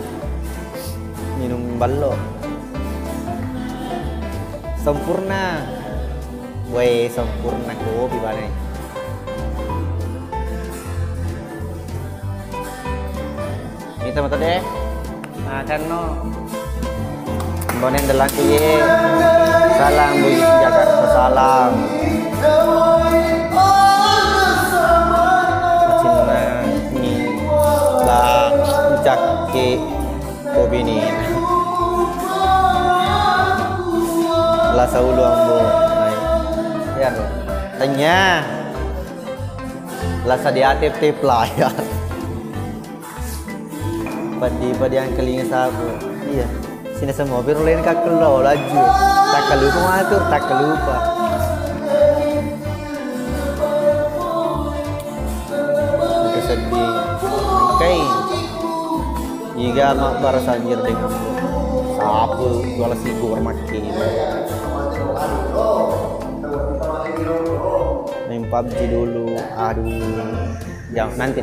minum ballo sempurna, woi sempurna kopi balik. Ini teman-teman deh, makan no. Bonen delaki ye, salam bui Jakarta salam. Cina ni lah ucake kopi ni. Lasa ulu ambo ya tanya lasa di atip layar pada yang kelinga sabu iya sini semua biar lain kakelo laju tak kelupa ngatur tak kelupa sedih oke jika mak barasanjir dengan sapu jual siku bermakin main PUBG dulu aduh nanti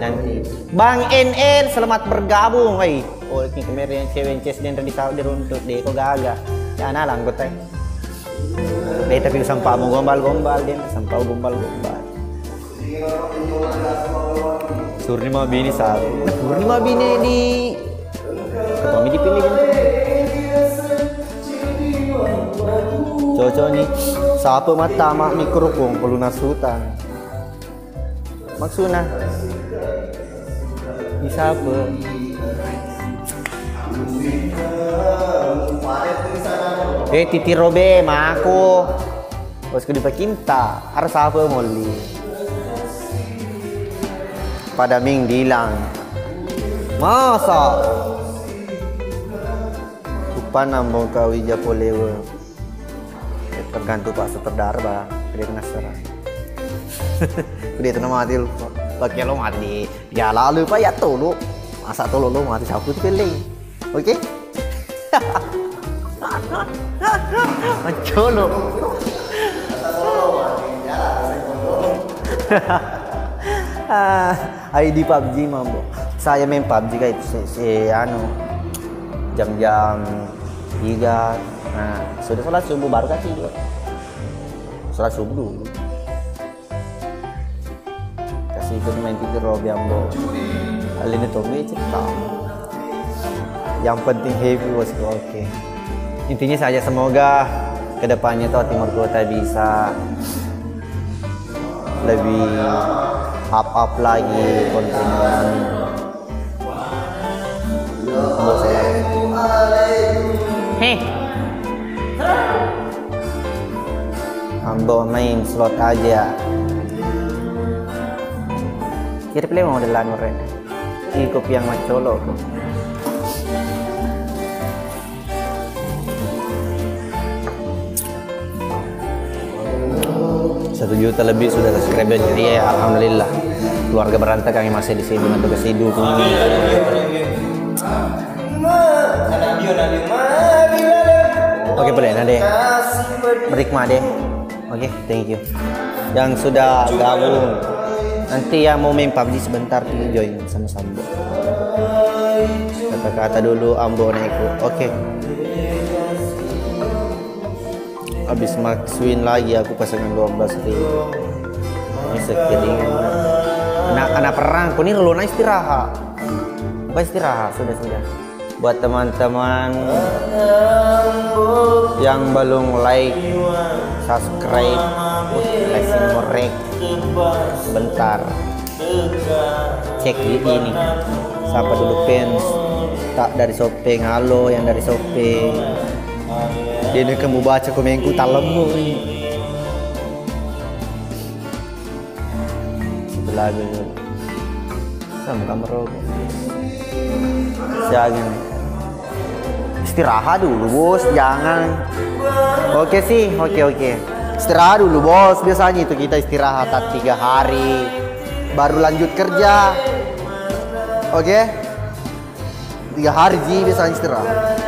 Bang NL selamat bergabung woi oh ini kemarin cewek ces dan di runtut deh kok gagal ya nah langgut deh tapi sampah mau gombal dia sampah gombal Surnima bini satu Surnima bini di ketemu dipilih kan cocok nih siapa mata mak mikrofon pelunas hutan maksudnya bisa apa titi robe maku bos ke dipakinta harus apa molli pada ming dilang masa lupa nambong kawija polewe tergantung pak sutradara bah dia penasaran dia itu nama mati lupa pakai lo mati ya lalu pak ya tuh lu Masa tolong lo mati aku tuh pilih. Oke? Macolo. ID PUBG mambo. Saya main PUBG guys anu jam-jam 3. Nah, sudah sholat subuh baru kan tidur. Sholat subuh dulu. Kasih ikut main tidur Robi Ambo. Kali ini Tommy cerita. Yang penting happy bosku. Oke. Intinya saja semoga kedepannya tuh Timur Kota bisa lebih up lagi kontennya. Hei, Ambo main slot aja. Kira pilih mau modelan mereka. Ikut yang macolo. 1 juta lebih sudah subscriber, jadi ya alhamdulillah keluarga berantakan yang masih di sini untuk kesidu ini. Oke boleh nade berikmah deh. Oke thank you yang sudah gabung. Nanti yang mau main PUBG sebentar join sama Sambo. Kata-kata dulu Ambo naikku. Oke. Habis max win lagi aku pasangan 12.000. Ini sekiringan. Anak perang, kau ini relona istirahat. Bukan istirahat, sudah. Buat teman-teman yang belum like, subscribe, kasih merek. Sebentar. Cek di ini. Siapa dulu fans? Tak dari Shopee, halo yang dari Shopee. Dia nak kamu baca komenku tak lemu ni. Sebelah dulu. Sama kamera. Jangan. Istirahat dulu bos, jangan. Oke sih, oke. Istirahat dulu bos. Biasanya itu kita istirahat 3 hari, baru lanjut kerja. Oke? 3 hari sih biasanya istirahat.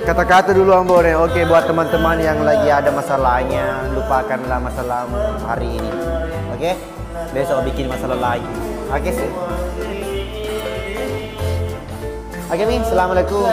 Kata-kata dulu Ambore. Oke, buat teman-teman yang lagi ada masalahnya, lupakanlah masalahmu hari ini. Oke? Besok bikin masalah lagi. Oke sih. Oke, Mi. Assalamualaikum.